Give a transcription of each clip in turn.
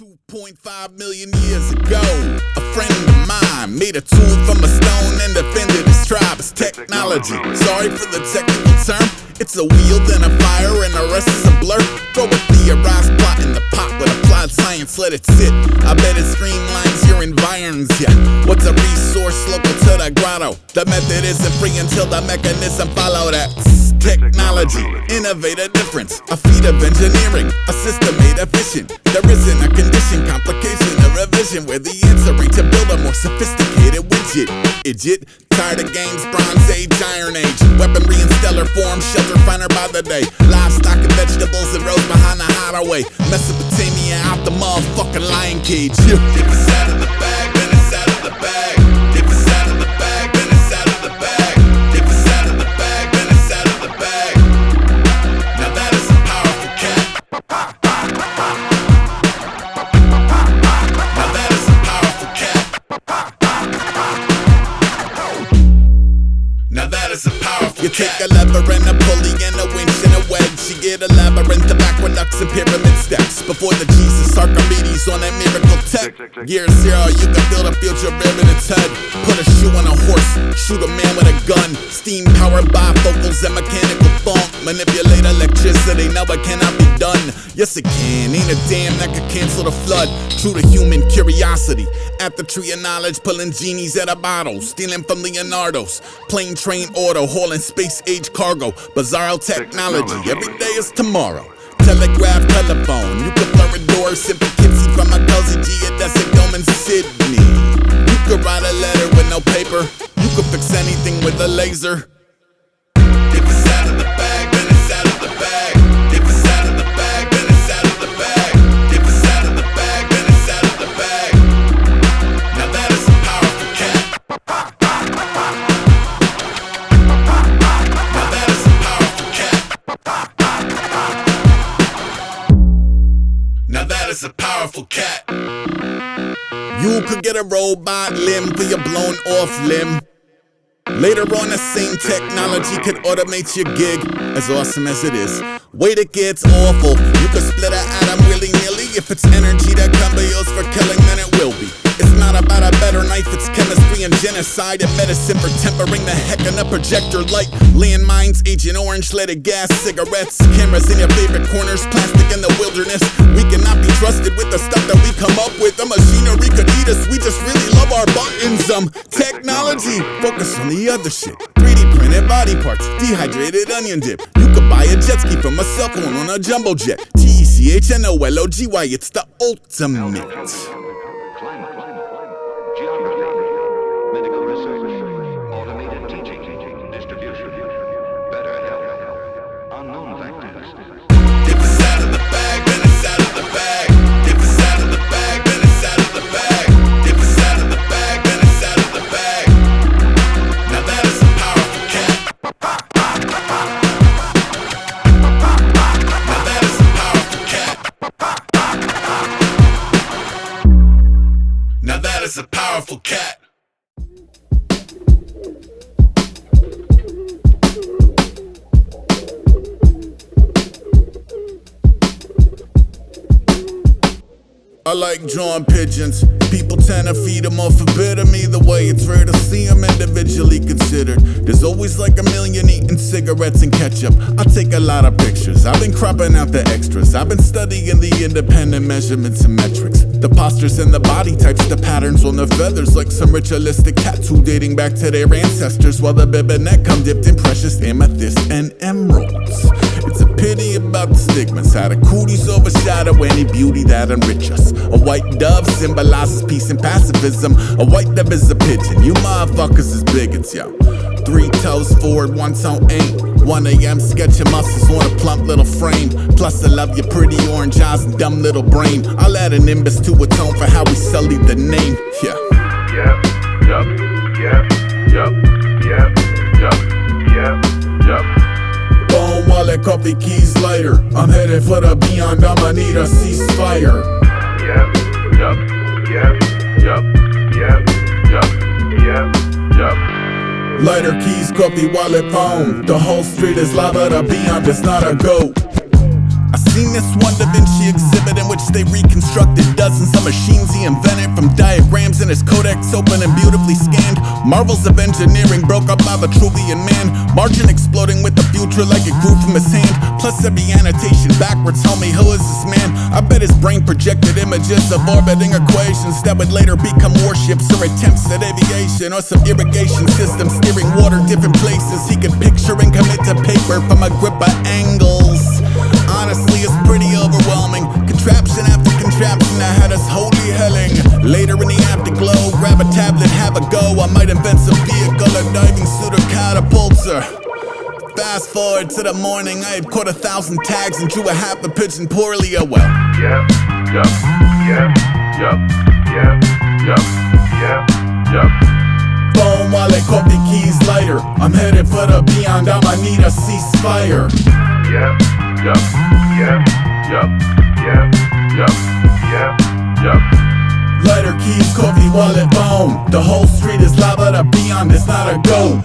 2.5 million years ago, a friend of mine made a tool from a stone and defended his tribe. It's technology. Sorry for the technical term. It's a wheel, then a fire, and the rest is a blur. Throw a theorized plot in the pot with applied science, let it sit. I bet it streamlines your environs, yeah. What's a resource local to the grotto? The method isn't free until the mechanism follow that. Technology, innovate a difference, a feat of engineering, a system made efficient. There isn't a condition, complication, a revision where the answer ain't to build a more sophisticated widget. Idiot, tired of games, Bronze Age, Iron Age, weaponry in stellar form, shelter finer by the day. Livestock and vegetables that rose behind the hideaway. Mesopotamia out the motherfucking lion cage. If it's out of the bag, then it's out of the bag. If it's out of the bag, then it's out of the bag. If it's out of the bag, then it's out of the bag. Now that is a powerful cat. Now that is a powerful cat. Now that is a powerful cat. You take a lever and a pulley and a winch and a wedge. You get a labyrinth of aqueducts and pyramid steps. Before the Jesus Archimedes on that miracle tech. Year zero, you can build a future rear in its head. Put a shoe on a horse, shoot a man with a gun. Steam powered bifocals and mechanical funk. Manipulate electricity, no it cannot be done. Yes it can, ain't a damn that could cancel the flood. True to human curiosity. At the tree of knowledge, pulling genies out of bottles. Stealing from Leonardo's. Plane, train, auto, hauling space age cargo. Bizarro technology, every day is tomorrow. Telegraph, telephone, you can blur a door. Simple Kitsy from a cozy geodesic dome in Sydney. You could write a letter with no paper. You could fix anything with a laser. If it's out of the bag, then it's out of the bag. If it's out of the bag, then it's out of the bag. If it's out of the bag, then it's out of the bag. Now that is a powerful cat. Now that is a powerful cat. Now that is a powerful cat. You could get a robot limb for your blown off limb. Later on, the same technology could automate your gig. As awesome as it is, wait, it gets awful. You could split an atom willy-nilly. If it's energy that can be used for killing, then it will be. It's not about a better knife, it's chemistry and genocide and medicine for tempering the heck in a projector light. Landmines, Agent Orange, leaded gas, cigarettes, cameras in your favorite corners, plastic in the wilderness. We cannot be trusted with the stuff that we come up with. The machinery could eat us, we just really love our buttons. Technology, focus on the other shit. 3D printed body parts, dehydrated onion dip. You could buy a jet ski from a cell phone on a jumbo jet. TECHNOLOGY, it's the ultimate. Geography, medical research, automated teaching, distribution, better health, unknown factors. If it's out of the bag, then it's out of the bag. If it's out of the bag, then it's out of the bag. If it's out of the bag, then it's out of the bag. Now that is a powerful cat. Now that is a powerful cat. Now that is a powerful cat. I like drawing pigeons. People tend to feed them or forbid them. Either way, it's rare to see them individually considered. There's always like a million eating cigarettes and ketchup. I take a lot of pictures. I've been cropping out the extras. I've been studying the independent measurements and metrics. The postures and the body types, the patterns on their feathers, like some ritualistic tattoo dating back to their ancestors. While the bib and neck come dipped in precious amethyst and emeralds. It's a pity about the stigmas, how the cooties overshadow any beauty that enrich us. A white dove symbolizes peace and pacifism. A white dove is a pigeon, you motherfuckers is bigots, yo. 3 toes forward, 1 toe ain't. 1 a.m. sketching muscles on a plump little frame. Plus I love your pretty orange eyes and dumb little brain. I'll add an nimbus to atone for how we sullied the name, yeah. Yep, yup, yep, yup, yep, yup, yep, yup. Bone wallet, coffee keys later. I'm headed for the beyond, I'ma need a ceasefire. Yep, yup, yep, yup, yep, yup, yep, yup. Lighter, keys, coffee, wallet, phone. The whole street is lava, the beyond is not a goat. I see seen this one Da Vinci exhibit in which they reconstructed dozens of machines he invented, from diagrams in his codex open and beautifully scanned. Marvels of engineering broke up by Vitruvian man, margin exploding with the future like it grew from his hand. Plus every annotation backwards, homie, who is this man? I bet his brain projected images of orbiting equations that would later become warships or attempts at aviation, or some irrigation system steering water different places he could picture and commit to paper from a grip of angles. Honestly, it's pretty overwhelming. Contraption after contraption that had us holy helling. Later in the afterglow, grab a tablet, have a go. I might invent some vehicle, a diving suit or catapulter. Fast forward to the morning, I had caught 1,000 tags and drew a half a pigeon poorly, oh well. Yep, yup, yep, yup, yep, yup, yep, yup. Phone, wallet, coffee, keys, lighter. I'm headed for the beyond, I'ma need a ceasefire. Yep, yup, yep, yup, yep, yup, yep, yup. Lighter, keys, coffee, wallet, phone. The whole street is lava, the beyond is not a go.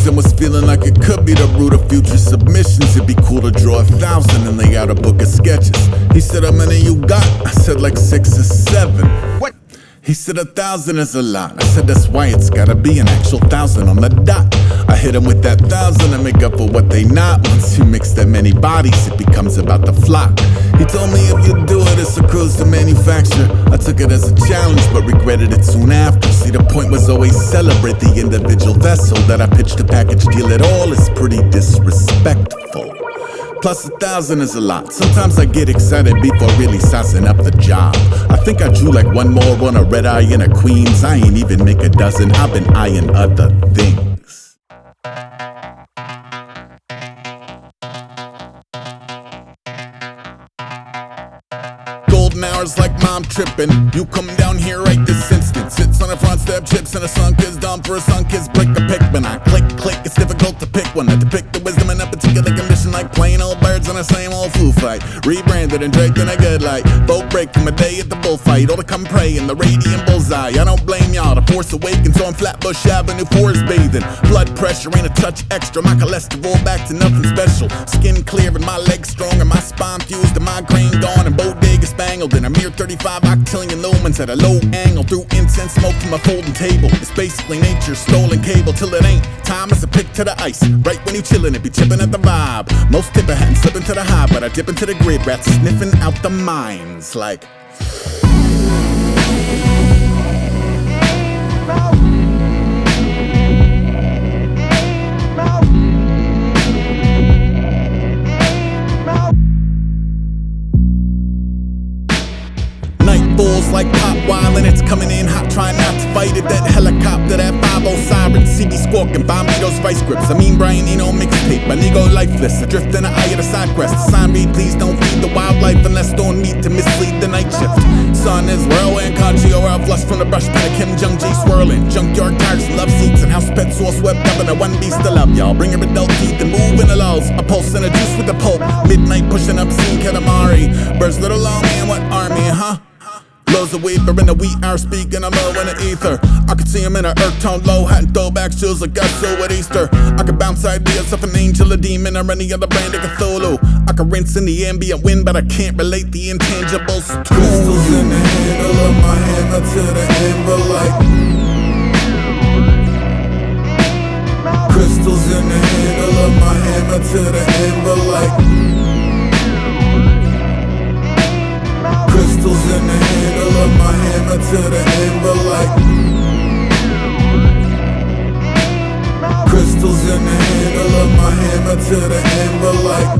And was feeling like it could be the root of future submissions. It'd be cool to draw 1,000 and lay out a book of sketches. He said, how many you got? I said like 6 or 7. What? He said 1,000 is a lot. I said that's why it's gotta be an actual 1,000 on the dot. I hit him with that 1,000 to make up for what they not. Once you mix that many bodies, it becomes about the flock. He told me if you do it, it's a cruise to manufacture. I took it as a challenge, but regretted it soon after. See, the point was always celebrate the individual vessel. That I pitched a package deal at all is pretty disrespectful. Plus 1,000 is a lot. Sometimes I get excited before really sizing up the job. I think I drew like one more on a red eye and a Queens. I ain't even make a dozen, I've been eyeing other things. Golden hours like mom tripping. You come down here right this instant. Sits on the front step, chips and a sunk is dumb for a sunk is brick a pick. When I click, it's difficult to pick one. I depict the wisdom in a particular condition, like plain old birds on the same old foo fight. Rebranded and draped in a good light. Boat break from a day at the bullfight. Or to come pray in the radiant bullseye. I don't blame y'all, the force awakens on Flatbush Avenue, forest bathing. Blood pressure ain't a touch extra. My cholesterol back to nothing special. Skin clear and my legs strong and my spine fused and my grain gone and bodega spangled in a mere 35 octillion lumens at a low angle through incense smoke from a folding table. It's basically nature's stolen cable till it ain't. Time is a pick to the ice. Right when you chillin', it be chippin' at the vibe. Most tipper hadn't slippin' to the high, but I dip into the grid. Rats sniffing out the mines like. Bulls like pop wild and it's coming in hot, trying not to fight it. That helicopter, that 5-0 siren, CB squawking, Bombitos vice grips. I mean Brian Eno mixtape, my ego lifeless. I drift in the eye of the side crest. Sign me, please don't feed the wildlife unless on meat to mislead the night shift. Sun is whirlwind, Kanji or out flush from the brush pen of Kim Jong G swirling. Junkyard tires and love seats and house pets all swept up in a one beast to love, y'all. Bring your adult teeth and move in the lows. A pulse and a juice with the pulp. Midnight pushing up scene Katamari. Birds little long man, what army, huh? Lows of weeper in the wheat hour speaking, I'm low in the ether. I could see him in a earth tone low, hat and throwback shoes like I so at Easter. I could bounce ideas off an angel, a demon, or any other brand of Cthulhu. I could rinse in the ambient wind, but I can't relate the intangibles. Crystals in the handle of my hammer to the amber light. Crystals in the handle of my hammer to the amber light. Crystals in the handle of my hammer to the amber light. Crystals in the handle of my hammer to the amber light.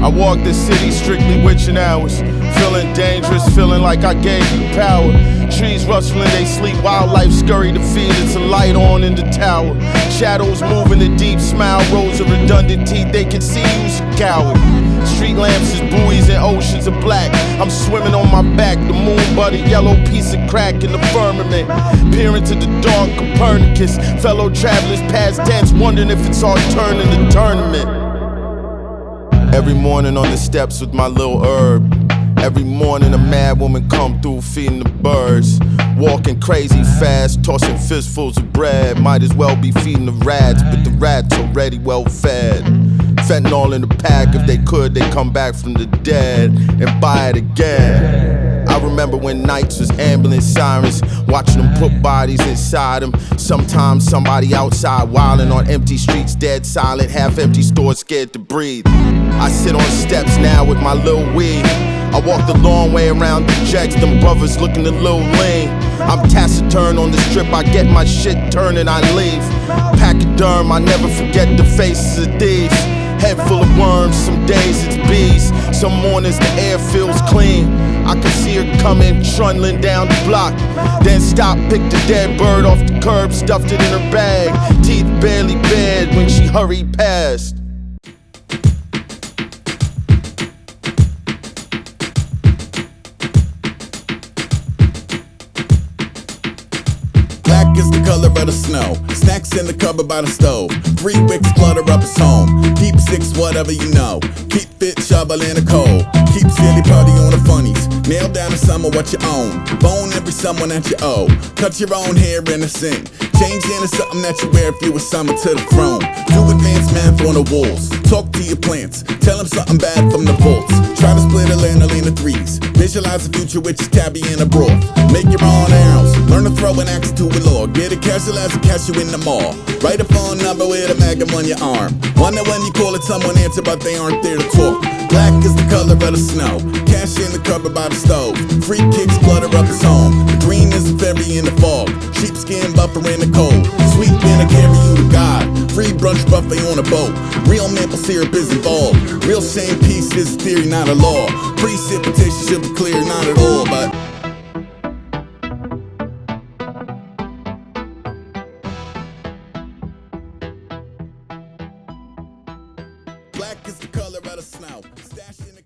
I walk the city strictly witching hours, feeling dangerous, feeling like I gave you power. Trees rustling, they sleep, wildlife scurry to feed it, a light on in the tower. Shadows moving, the deep smile, rows of redundant teeth, they can see you's a coward. Street lamps is buoys and oceans of black. I'm swimming on my back, the moon buddy, yellow piece of crack in the firmament. Peer into the dark, Copernicus, fellow travelers past tense, wondering if it's our turn in the tournament. Every morning on the steps with my little herb. Every morning a mad woman come through feeding the birds. Walking crazy fast, tossing fistfuls of bread. Might as well be feeding the rats, but the rats already well fed. Fentanyl in the pack, if they could, they'd come back from the dead and buy it again. I remember when nights was ambulance sirens, watching them put bodies inside them. Sometimes somebody outside wilding on empty streets, dead silent, half empty stores, scared to breathe. I sit on steps now with my little weed. I walk the long way around the jacks, them brothers looking a little lean. I'm taciturn on the strip, I get my shit turned and I leave. Pachyderm, I never forget the faces of thieves. Head full of worms, some days it's bees. Some mornings the air feels clean. I can see her coming, trundling down the block. Then stop, pick the dead bird off the curb, stuffed it in her bag. Teeth barely bared when she hurried past. Black is the color of the snow. Snacks in the cupboard by the stove. 3 wicks clutter up his home. Deep six, whatever you know. Keep fit, shovel in the cold. Keep silly party on the funnies. Nail down the summer what you own. Bone every someone that you owe. Cut your own hair in a sing. Change into something that you wear if you were summoned to the throne. Do advanced math on the walls. Talk to your plants. Tell them something bad from the vaults. Try to split a lanolin of threes. Visualize the future with your tabby in a broth. Make your own arrows. Learn to throw an axe to a log. Get it casual as a catch you in the mall. Write a phone number with a magnum on your arm. Wonder when you call it, someone answer, but they aren't there to talk. Black is the color of the snow. Cash in the cupboard by the stove. Free kicks clutter up his home. The green is a fairy in the fog. Sheepskin buffer in the cold. Sweet dinner carry you to God. Free brunch buffet on a boat. Real maple syrup is involved. Real shame peace is theory, not a law. Precipitation should be clear, not at all, but black is the color of the snow. Stash in the